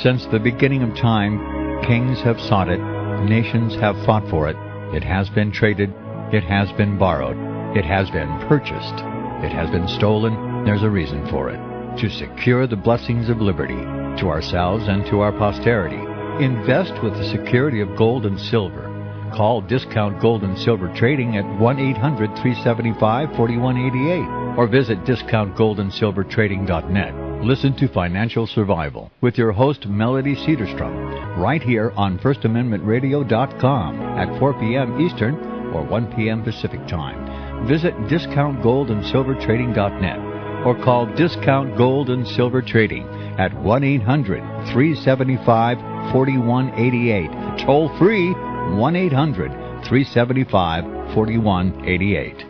Since the beginning of time, kings have sought it, nations have fought for it. It has been traded. It has been borrowed. It has been purchased. It has been stolen. There's a reason for it. To secure the blessings of liberty to ourselves and to our posterity, invest with the security of gold and silver. Call Discount Gold and Silver Trading at 1-800-375-4188 or visit discountgoldandsilvertrading.net. Listen to Financial Survival with your host, Melody Cedarstrom, right here on FirstAmendmentRadio.com at 4 p.m. Eastern or 1 p.m. Pacific Time. Visit DiscountGoldAndSilverTrading.net or call Discount Gold and Silver Trading at 1-800-375-4188. Toll free, 1-800-375-4188.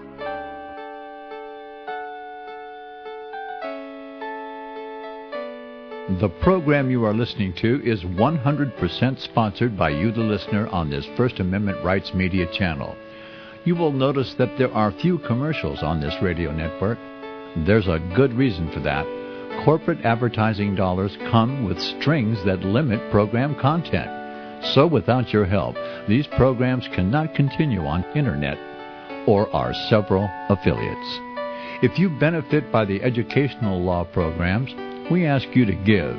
The program you are listening to is 100% sponsored by you, the listener, on this First Amendment Rights Media channel. You will notice that there are few commercials on this radio network. There's a good reason for that. Corporate advertising dollars come with strings that limit program content. So without your help, these programs cannot continue on internet or our several affiliates. If you benefit by the educational law programs, we ask you to give.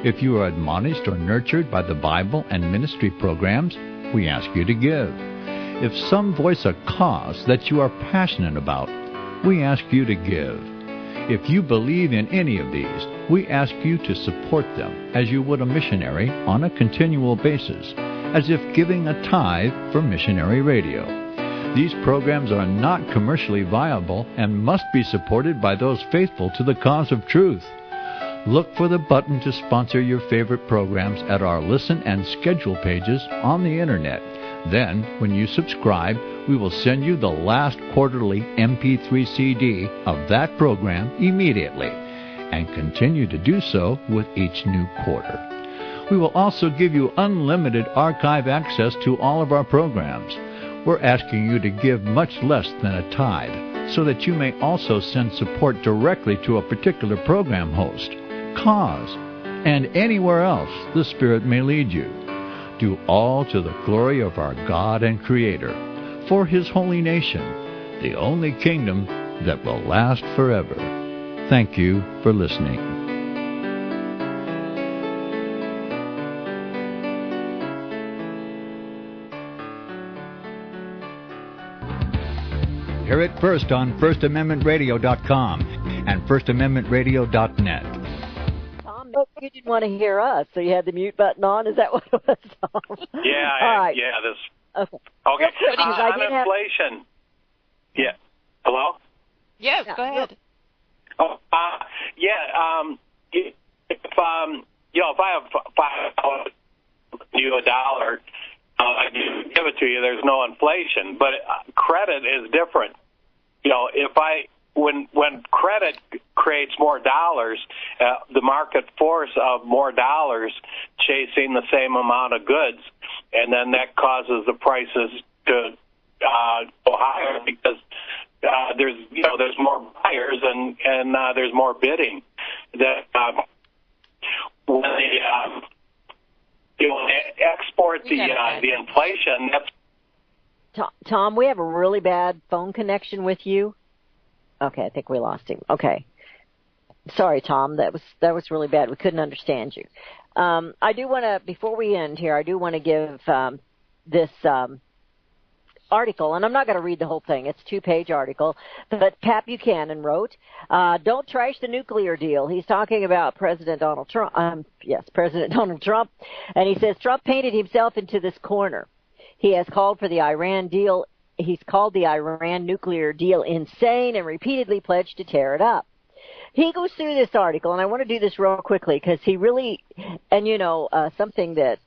If you are admonished or nurtured by the Bible and ministry programs, we ask you to give. If some voice a cause that you are passionate about, we ask you to give. If you believe in any of these, we ask you to support them as you would a missionary on a continual basis, as if giving a tithe for missionary radio. These programs are not commercially viable and must be supported by those faithful to the cause of truth. Look for the button to sponsor your favorite programs at our listen and schedule pages on the Internet. Then, when you subscribe, we will send you the last quarterly MP3 CD of that program immediately, and continue to do so with each new quarter. We will also give you unlimited archive access to all of our programs. We're asking you to give much less than a tithe, so that you may also send support directly to a particular program host, cause, and anywhere else the Spirit may lead you. Do all to the glory of our God and Creator, for His holy nation, the only kingdom that will last forever. Thank you for listening. Hear it first on FirstAmendmentRadio.com and FirstAmendmentRadio.net. Tom, you didn't want to hear us, so you had the mute button on. Is that what it was, Tom? Yeah, all right. Okay. On inflation. Yeah. Hello? Yes, go ahead. Oh, if I have you $1, I give it to you. There's no inflation, but credit is different. When credit creates more dollars, the market force of more dollars chasing the same amount of goods, and then that causes the prices to go higher because there's more buyers and there's more bidding. That when they export the inflation. Tom, we have a really bad phone connection with you. Okay, I think we lost him. Okay, sorry, Tom. That was really bad. We couldn't understand you. I do want to, before we end here, I do want to give this article, and I'm not going to read the whole thing. It's a 2-page article, but Pat Buchanan wrote, "Don't trash the nuclear deal." He's talking about President Donald Trump. President Donald Trump, and he says Trump painted himself into this corner. He has called for the Iran deal. He's called the Iran nuclear deal insane and repeatedly pledged to tear it up. He goes through this article, and I want to do this real quickly because he really, and something that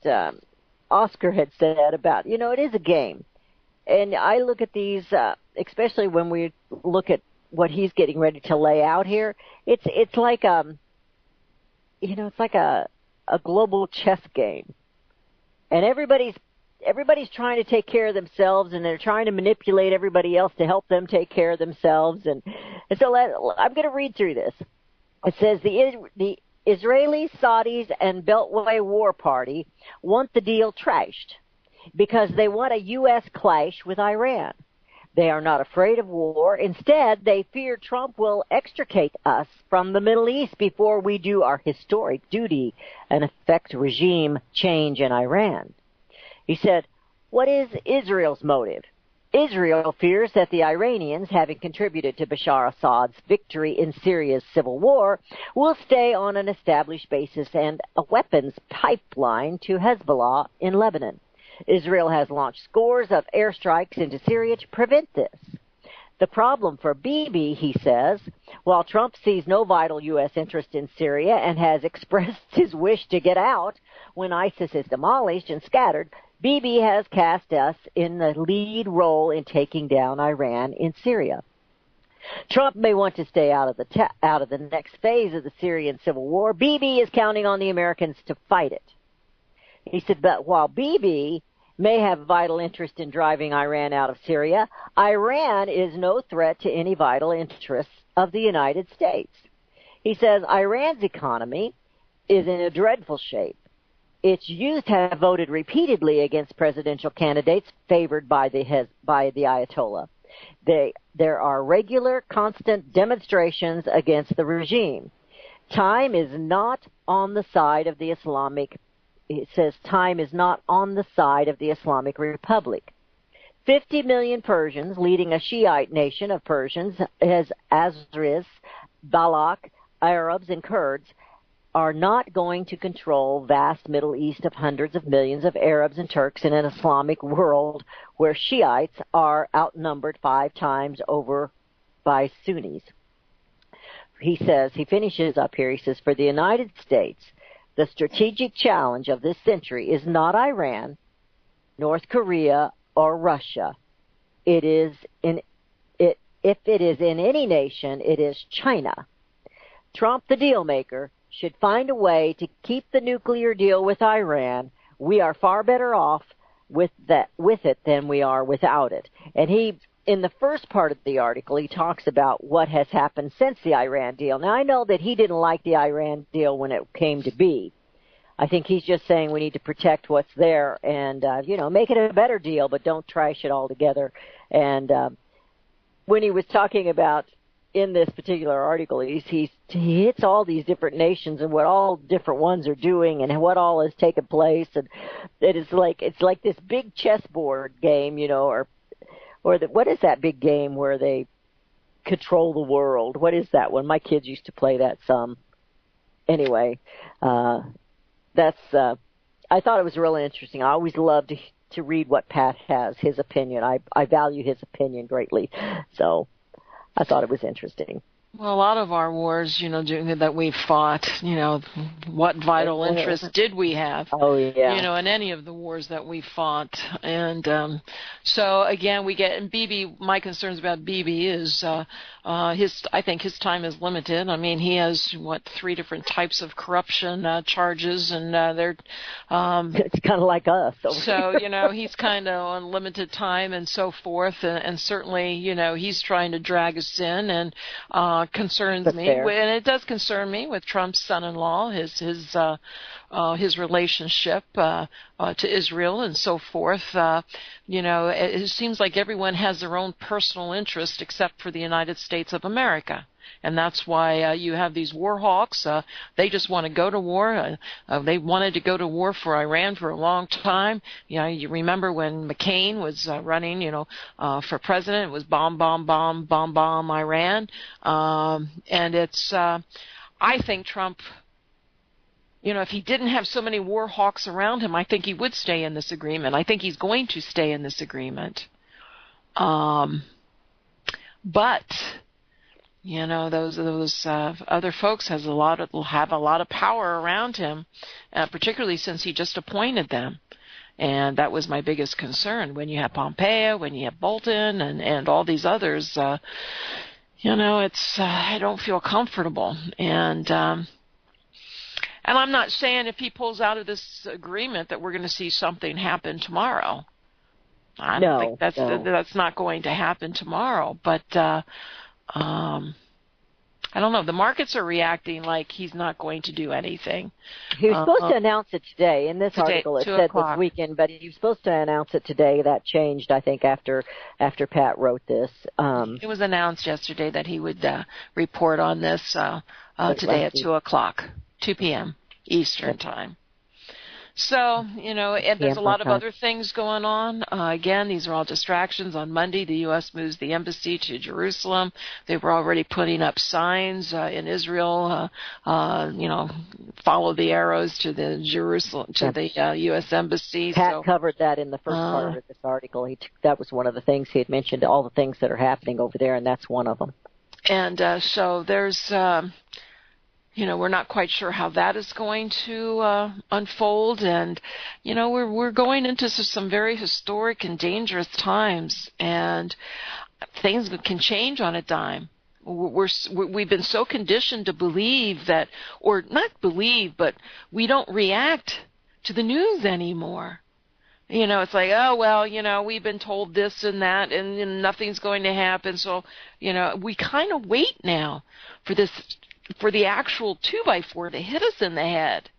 Oscar had said about, it is a game. And I look at these, especially when we look at what he's getting ready to lay out here. It's like it's like a global chess game, and everybody's trying to take care of themselves, and they're trying to manipulate everybody else to help them take care of themselves. And so I'm going to read through this. It says the Israelis, Saudis, and Beltway War Party want the deal trashed because they want a U.S. clash with Iran. They are not afraid of war. Instead, they fear Trump will extricate us from the Middle East before we do our historic duty and effect regime change in Iran. He said, what is Israel's motive? Israel fears that the Iranians, having contributed to Bashar Assad's victory in Syria's civil war, will stay on an established basis and a weapons pipeline to Hezbollah in Lebanon. Israel has launched scores of airstrikes into Syria to prevent this. The problem for Bibi, he says, while Trump sees no vital U.S. interest in Syria and has expressed his wish to get out when ISIS is demolished and scattered, Bibi has cast us in the lead role in taking down Iran in Syria. Trump may want to stay out of the next phase of the Syrian civil war. Bibi is counting on the Americans to fight it. He said, but while Bibi may have vital interest in driving Iran out of Syria, Iran is no threat to any vital interests of the United States. He says Iran's economy is in a dreadful shape. Its youth have voted repeatedly against presidential candidates favored by the Ayatollah. There are regular, constant demonstrations against the regime. Time is not on the side of the Islamic. It says time is not on the side of the Islamic Republic. 50 million Persians, leading a Shiite nation of Persians, as Azeris, Balak, Arabs, and Kurds, are not going to control vast Middle East of hundreds of millions of Arabs and Turks in an Islamic world where Shiites are outnumbered 5 times over by Sunnis. He says, he finishes up here, he says, for the United States, the strategic challenge of this century is not Iran, North Korea, or Russia. If it is in any nation, it is China. Trump, the deal maker, should find a way to keep the nuclear deal with Iran. We are far better off with it than we are without it. And he, in the first part of the article, he talks about what has happened since the Iran deal. Now, I know that he didn't like the Iran deal when it came to be. I think he's just saying we need to protect what's there and, make it a better deal, but don't trash it altogether. And when he was talking about, in this particular article, he hits all these different nations and what all different ones are doing and what all has taken place, and it's like this big chessboard game, or what is that big game where they control the world? What is that one? My kids used to play that some. Anyway, that's I thought it was really interesting. I always love to read what Pat has, his opinion. I value his opinion greatly, so I thought it was interesting. Well, a lot of our wars, that we've fought, what vital interest did we have? Oh, yeah. In any of the wars that we fought. And so, again, we get, and Bibi, my concerns about Bibi is I think his time is limited. I mean, he has, 3 different types of corruption charges, and they're... it's kind of like us. So, he's kind of on limited time and so forth, and certainly, he's trying to drag us in, and concerns me, and it does concern me with Trump's son-in-law, his relationship to Israel and so forth. It seems like everyone has their own personal interest except for the United States of America. And that's why you have these war hawks. They just want to go to war. They wanted to go to war for Iran for a long time. You remember when McCain was running, for president, it was bomb, bomb, bomb, bomb, bomb Iran. And it's, I think Trump, if he didn't have so many war hawks around him, I think he would stay in this agreement. I think he's going to stay in this agreement. But those other folks have a lot of power around him, particularly since he just appointed them. And that was my biggest concern. When you have Pompeo, when you have Bolton, and all these others, it's I don't feel comfortable. And I'm not saying if he pulls out of this agreement that we're going to see something happen tomorrow. I don't think that's not going to happen tomorrow. But I don't know. The markets are reacting like he's not going to do anything. He was supposed to announce it today. In this article, it said this weekend, but he was supposed to announce it today. That changed, I think, after Pat wrote this. It was announced yesterday that he would report on this today at 2 p.m. Eastern time. So, and there's a lot of other things going on. Again, these are all distractions. On Monday, the U.S. moves the embassy to Jerusalem. They were already putting up signs in Israel, follow the arrows to the the U.S. embassy. Pat covered that in the first part of this article. That was one of the things he had mentioned, all the things that are happening over there, and that's one of them. And so there's... we're not quite sure how that is going to unfold, and we're going into some very historic and dangerous times, and things can change on a dime. We've been so conditioned to believe that, or not believe, but we don't react to the news anymore. It's like, oh, well, we've been told this and that, and nothing's going to happen, so we kind of wait now for the actual 2x4 to hit us in the head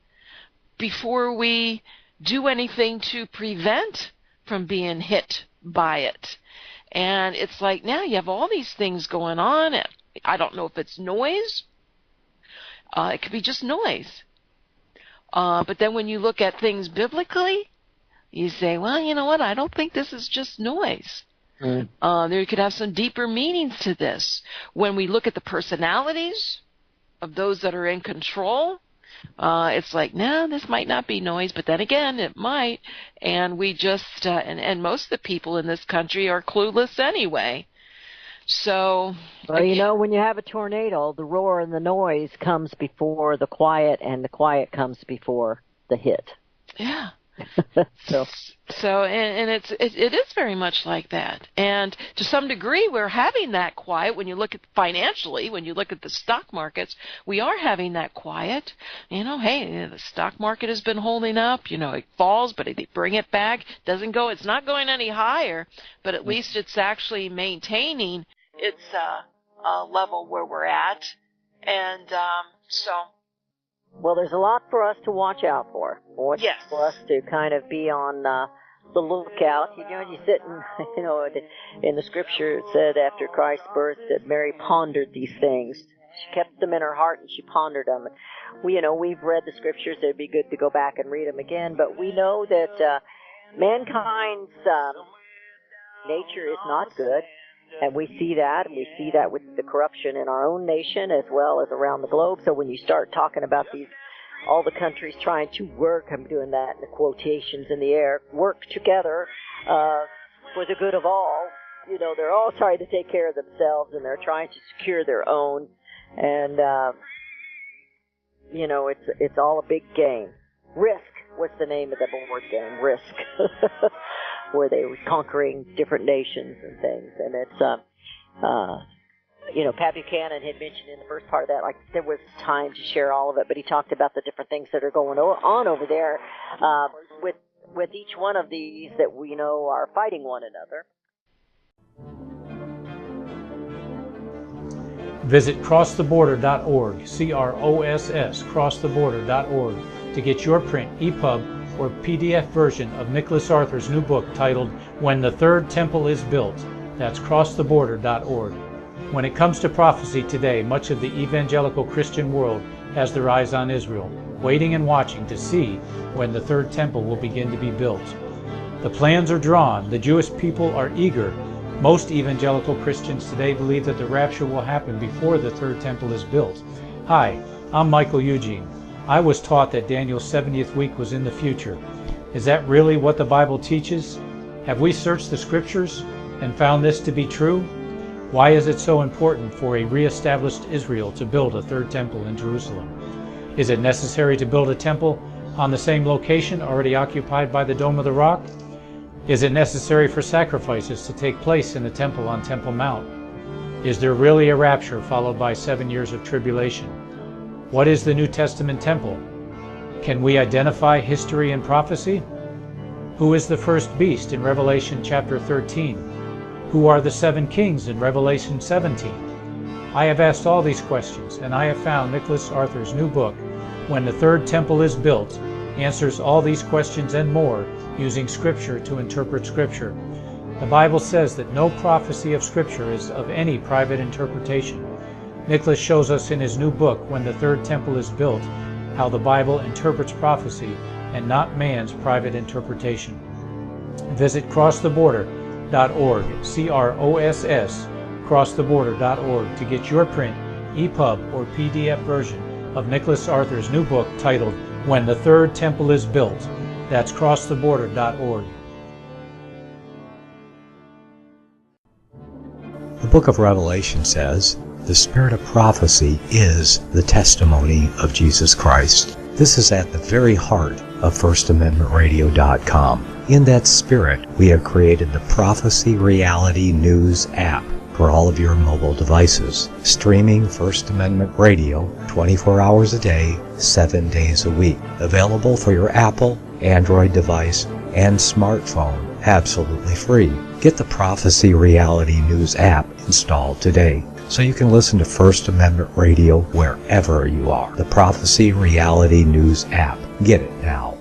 before we do anything to prevent from being hit by it. And it's like now you have all these things going on. I don't know if it's noise. It could be just noise. But then when you look at things biblically, you say, well, you know what, I don't think this is just noise. There could have some deeper meanings to this. When we look at the personalities of those that are in control, it's like, no, this might not be noise, but then again, it might. And we just, and most of the people in this country are clueless anyway. So, well, you know, when you have a tornado, the roar and the noise comes before the quiet, and the quiet comes before the hit. Yeah. So it is very much like that. And to some degree, we're having that quiet. When you look at financially, when you look at the stock markets, we are having that quiet. You know, hey, the stock market has been holding up. You know, it falls, but they bring it back. Doesn't go. It's not going any higher, but at least it's actually maintaining its level where we're at. And so. Well, there's a lot for us to watch out for. Yes. For us to kind of be on the lookout. You know, you sit and, you know, in the scripture it said after Christ's birth that Mary pondered these things. She kept them in her heart and she pondered them. We, we've read the scriptures. It'd be good to go back and read them again. But we know that mankind's nature is not good. And we see that, with the corruption in our own nation as well as around the globe. So when you start talking about all the countries trying to work, I'm doing that in the quotations in the air, work together for the good of all. You know, they're all trying to take care of themselves and they're trying to secure their own. And, you know, it's all a big game. Risk. What's the name of the board game? Risk. Where they were conquering different nations and things. And it's, you know, Pat Buchanan had mentioned in the first part of that, like, there was time to share all of it, but he talked about the different things that are going on over there with each one of these that we know are fighting one another. Visit crosstheborder.org, CROSS, crosstheborder.org, to get your print, EPUB, or PDF version of Nicholas Arthur's new book titled When the Third Temple is Built. That's crosstheborder.org. When it comes to prophecy today, much of the evangelical Christian world has their eyes on Israel, waiting and watching to see when the third temple will begin to be built. The plans are drawn. The Jewish people are eager. Most evangelical Christians today believe that the rapture will happen before the third temple is built. Hi, I'm Michael Eugene. I was taught that Daniel's 70th week was in the future. Is that really what the Bible teaches? Have we searched the scriptures and found this to be true? Why is it so important for a reestablished Israel to build a third temple in Jerusalem? Is it necessary to build a temple on the same location already occupied by the Dome of the Rock? Is it necessary for sacrifices to take place in the temple on Temple Mount? Is there really a rapture followed by 7 years of tribulation? What is the New Testament temple? Can we identify history and prophecy? Who is the first beast in Revelation chapter 13? Who are the 7 kings in Revelation 17? I have asked all these questions, and I have found Nicholas Arthur's new book, When the Third Temple is Built, answers all these questions and more using Scripture to interpret Scripture. The Bible says that no prophecy of Scripture is of any private interpretation. Nicholas shows us in his new book, When the Third Temple is Built, how the Bible interprets prophecy and not man's private interpretation. Visit crosstheborder.org, CROSS, crosstheborder.org, to get your print, EPUB, or PDF version of Nicholas Arthur's new book titled When the Third Temple is Built. That's crosstheborder.org. The book of Revelation says, the spirit of prophecy is the testimony of Jesus Christ. This is at the very heart of FirstAmendmentRadio.com. In that spirit, we have created the Prophecy Reality News app for all of your mobile devices, streaming First Amendment Radio 24 hours a day, 7 days a week. Available for your Apple, Android device, and smartphone, absolutely free. Get the Prophecy Reality News app installed today, so you can listen to First Amendment Radio wherever you are. The Prophecy Reality News app. Get it now.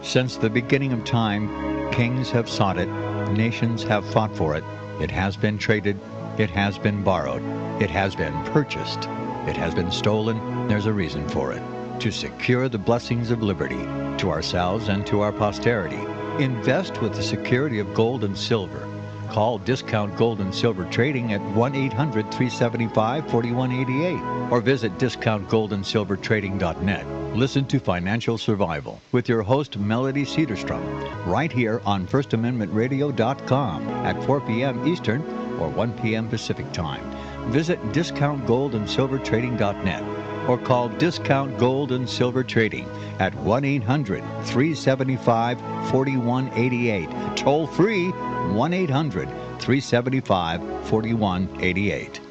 Since the beginning of time, kings have sought it, nations have fought for it. It has been traded, it has been borrowed, it has been purchased, it has been stolen. There's a reason for it. to secure the blessings of liberty to ourselves and to our posterity. Invest with the security of gold and silver. Call Discount Gold and Silver Trading at 1-800-375-4188 or visit discountgoldandsilvertrading.net. Listen to Financial Survival with your host Melody Cedarstrom right here on FirstAmendmentRadio.com at 4 p.m. Eastern or 1 p.m. Pacific Time. Visit discountgoldandsilvertrading.net or call Discount Gold and Silver Trading at 1-800-375-4188. Toll free 1-800-375-4188.